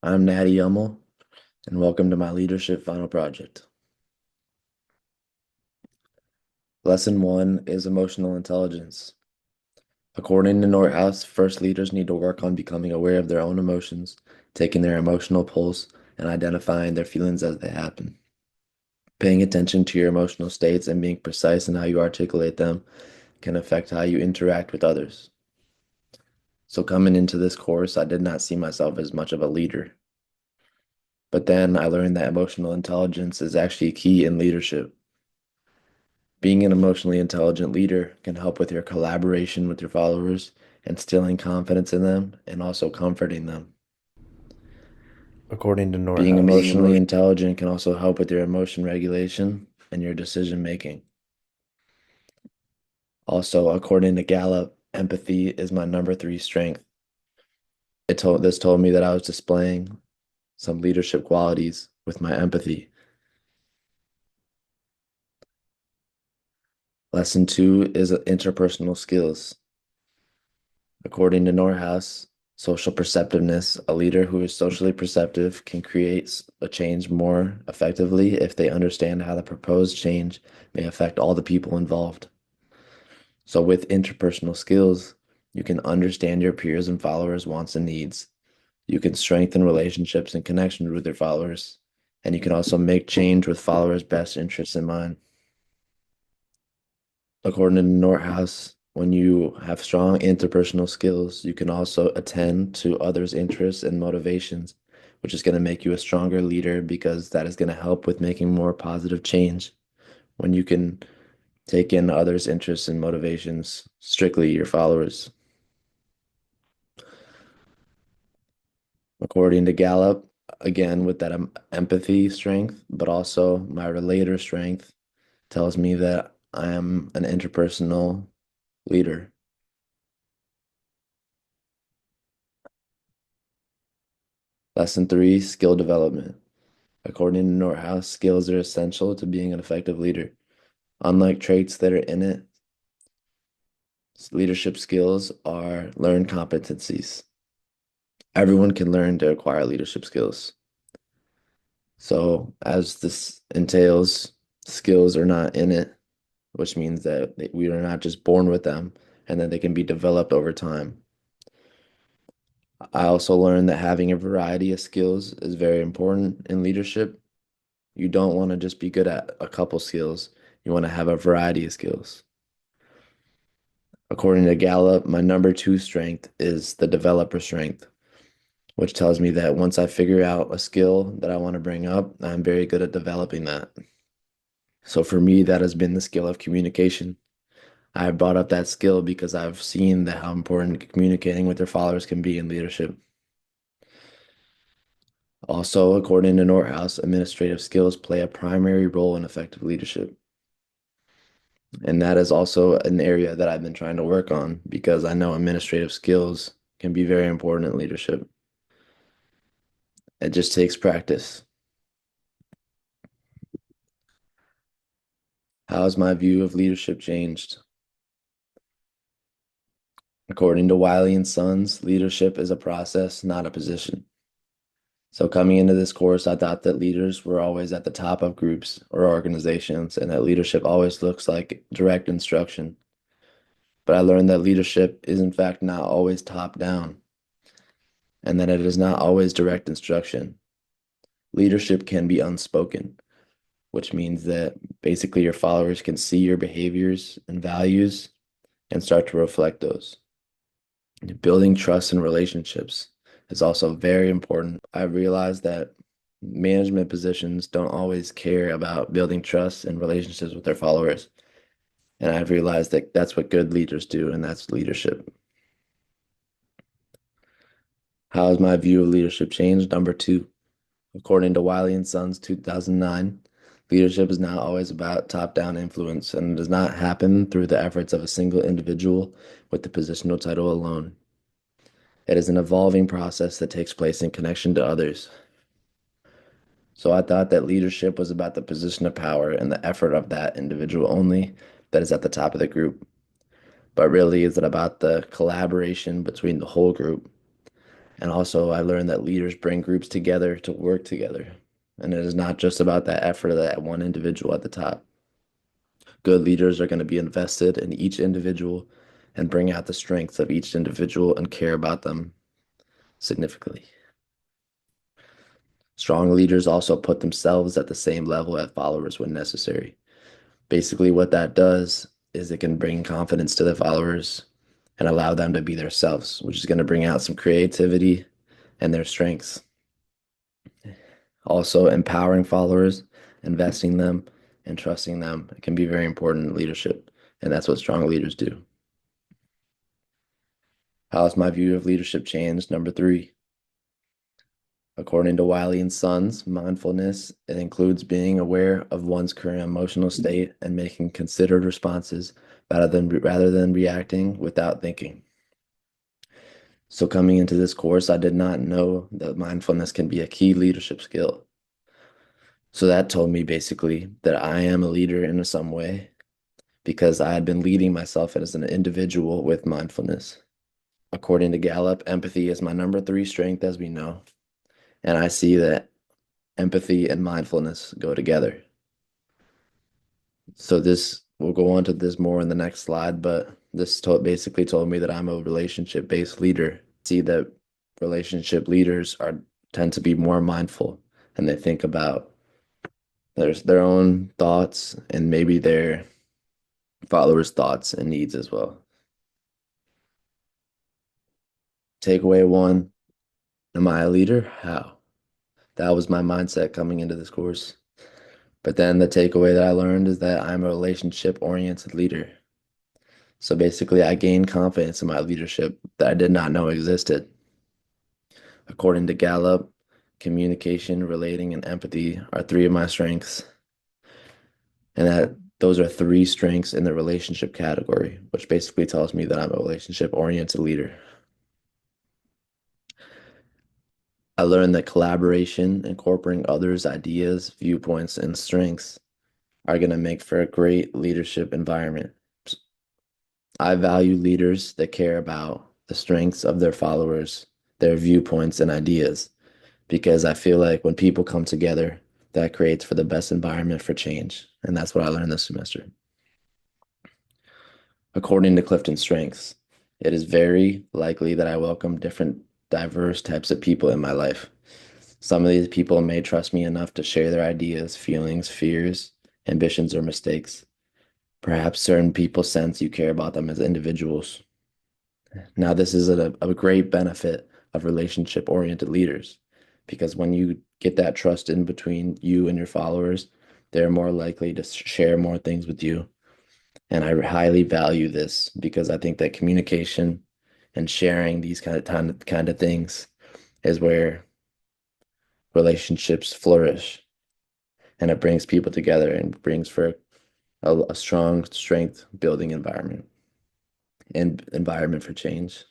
I'm Natty Hummel, and welcome to my leadership final project. Lesson 1 is emotional intelligence. According to Nordhaus, first leaders need to work on becoming aware of their own emotions, taking their emotional pulse, and identifying their feelings as they happen. Paying attention to your emotional states and being precise in how you articulate them can affect how you interact with others. So, coming into this course, I did not see myself as much of a leader. But then I learned that emotional intelligence is actually key in leadership. Being an emotionally intelligent leader can help with your collaboration with your followers, instilling confidence in them, and also comforting them. According to Being Norhaus. emotionally intelligent can also help with your emotion regulation and your decision making. Also, according to Gallup, empathy is my number 3 strength. This told me that I was displaying some leadership qualities with my empathy. Lesson 2 is interpersonal skills. According to Norhaus, social perceptiveness, a leader who is socially perceptive can create a change more effectively if they understand how the proposed change may affect all the people involved. So, with interpersonal skills, you can understand your peers and followers' wants and needs. You can strengthen relationships and connections with your followers, and you can also make change with followers' best interests in mind. According to Northouse, when you have strong interpersonal skills, you can also attend to others' interests and motivations, which is going to make you a stronger leader because that is going to help with making more positive change. When you can take in others' interests and motivations, strictly your followers. According to Gallup, again, with that empathy strength, but also my relator strength tells me that I am an interpersonal leader. Lesson 3, skill development. According to Northouse, skills are essential to being an effective leader. Unlike traits that are innate, leadership skills are learned competencies. Everyone can learn to acquire leadership skills. So, as this entails, skills are not innate, which means that we are not just born with them and that they can be developed over time. I also learned that having a variety of skills is very important in leadership. You don't want to just be good at a couple skills. You want to have a variety of skills. According to Gallup, my number 2 strength is the developer strength, which tells me that once I figure out a skill that I want to bring up, I'm very good at developing that. So for me, that has been the skill of communication. I brought up that skill because I've seen that how important communicating with their followers can be in leadership. Also, according to Northouse, administrative skills play a primary role in effective leadership. And that is also an area that I've been trying to work on because I know administrative skills can be very important in leadership. It just takes practice. How has my view of leadership changed? According to Wiley and Sons, leadership is a process, not a position. So coming into this course, I thought that leaders were always at the top of groups or organizations and that leadership always looks like direct instruction. But I learned that leadership is in fact not always top down and that it is not always direct instruction. Leadership can be unspoken, which means that basically your followers can see your behaviors and values and start to reflect those. Building trust and relationships is also very important. I realized that management positions don't always care about building trust and relationships with their followers. And I've realized that that's what good leaders do, and that's leadership. How has my view of leadership changed? Number 2, according to Wiley and Sons 2009, leadership is not always about top-down influence and does not happen through the efforts of a single individual with the positional title alone. It is an evolving process that takes place in connection to others. So I thought that leadership was about the position of power and the effort of that individual only that is at the top of the group. But really, is it about the collaboration between the whole group? And also, I learned that leaders bring groups together to work together. And it is not just about that effort of that one individual at the top. Good leaders are going to be invested in each individual and bring out the strengths of each individual and care about them significantly. Strong leaders also put themselves at the same level as followers when necessary. Basically, what that does is it can bring confidence to the followers and allow them to be themselves, which is going to bring out some creativity and their strengths. Also, empowering followers, investing them, and trusting them can be very important in leadership, and that's what strong leaders do. How has my view of leadership changed? Number three, according to Wiley and Sons, mindfulness, it includes being aware of one's current emotional state and making considered responses rather than reacting without thinking. So coming into this course, I did not know that mindfulness can be a key leadership skill. So that told me basically that I am a leader in some way because I had been leading myself as an individual with mindfulness. According to Gallup, empathy is my number three strength, as we know. And I see that empathy and mindfulness go together. So this we'll go on to this more in the next slide, but basically told me that I'm a relationship-based leader. See that relationship leaders are tend to be more mindful and they think about their own thoughts and maybe their followers' thoughts and needs as well. Takeaway one, am I a leader? How? That was my mindset coming into this course. But then the takeaway that I learned is that I'm a relationship-oriented leader. So basically, I gained confidence in my leadership that I did not know existed. According to Gallup, communication, relating, and empathy are three of my strengths. And that those are three strengths in the relationship category, which basically tells me that I'm a relationship-oriented leader. I learned that collaboration, incorporating others' ideas, viewpoints, and strengths are going to make for a great leadership environment. I value leaders that care about the strengths of their followers, their viewpoints, and ideas, because I feel like when people come together, that creates for the best environment for change. And that's what I learned this semester. According to Clifton Strengths, it is very likely that I welcome different, diverse types of people in my life. Some of these people may trust me enough to share their ideas, feelings, fears, ambitions, or mistakes. Perhaps certain people sense you care about them as individuals. Now, this is a great benefit of relationship-oriented leaders because when you get that trust in between you and your followers, they're more likely to share more things with you. And I highly value this because I think that communication and sharing these kind of things is where relationships flourish and it brings people together and brings for a strong strength building environment and environment for change.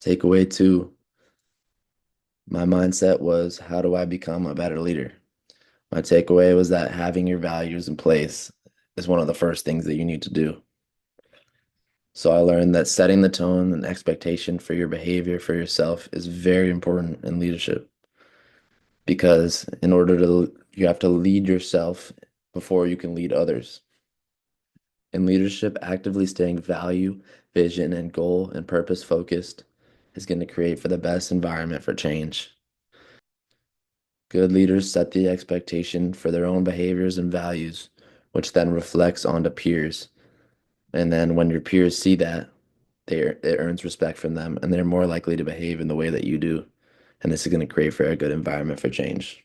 Takeaway two, my mindset was, how do I become a better leader? My takeaway was that having your values in place is one of the first things that you need to do. So I learned that setting the tone and expectation for your behavior for yourself is very important in leadership because you have to lead yourself before you can lead others. In leadership, actively staying value, vision, and goal and purpose focused is going to create for the best environment for change. Good leaders set the expectation for their own behaviors and values, which then reflects onto peers. And then when your peers see that, it earns respect from them, and they're more likely to behave in the way that you do. And this is going to create for a good environment for change.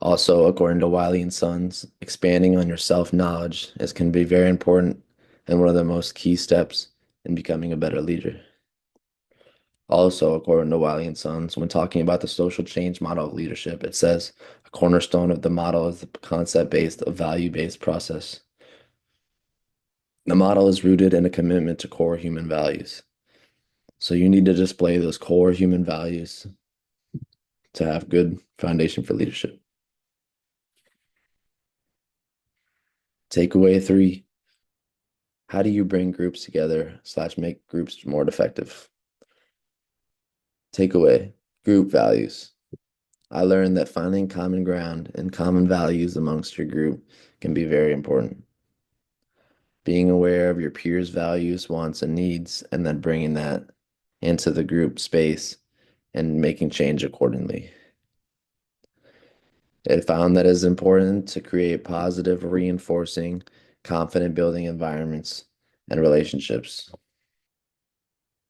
Also, according to Wiley and Sons, expanding on your self-knowledge is can be very important and one of the most key steps in becoming a better leader. Also, according to Wiley and Sons, when talking about the social change model of leadership, it says a cornerstone of the model is the concept-based, value-based process. The model is rooted in a commitment to core human values. So you need to display those core human values to have good foundation for leadership. Takeaway three, How do you bring groups together slash make groups more effective? Takeaway, group values. I learned that finding common ground and common values amongst your group can be very important. Being aware of your peers' values, wants, and needs, and then bringing that into the group space and making change accordingly. It found that it's important to create positive, reinforcing, confident building environments and relationships.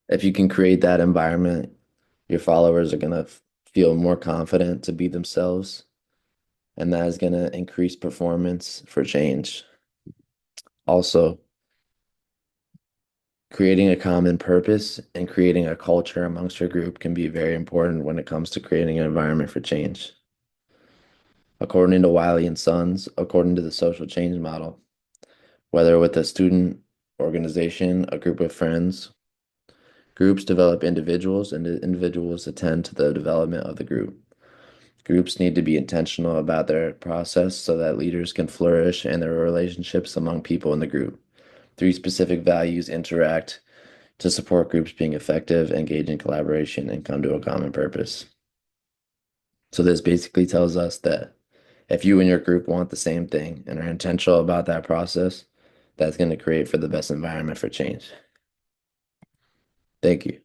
If you can create that environment, your followers are going to feel more confident to be themselves, and that is going to increase performance for change. Also, creating a common purpose and creating a culture amongst your group can be very important when it comes to creating an environment for change. According to Wiley and Sons, according to the social change model, whether with a student organization, a group of friends, groups develop individuals and individuals attend to the development of the group. Groups need to be intentional about their process so that leaders can flourish in their relationships among people in the group. Three specific values interact to support groups being effective, engage in collaboration, and come to a common purpose. So this basically tells us that if you and your group want the same thing and are intentional about that process, that's going to create for the best environment for change. Thank you.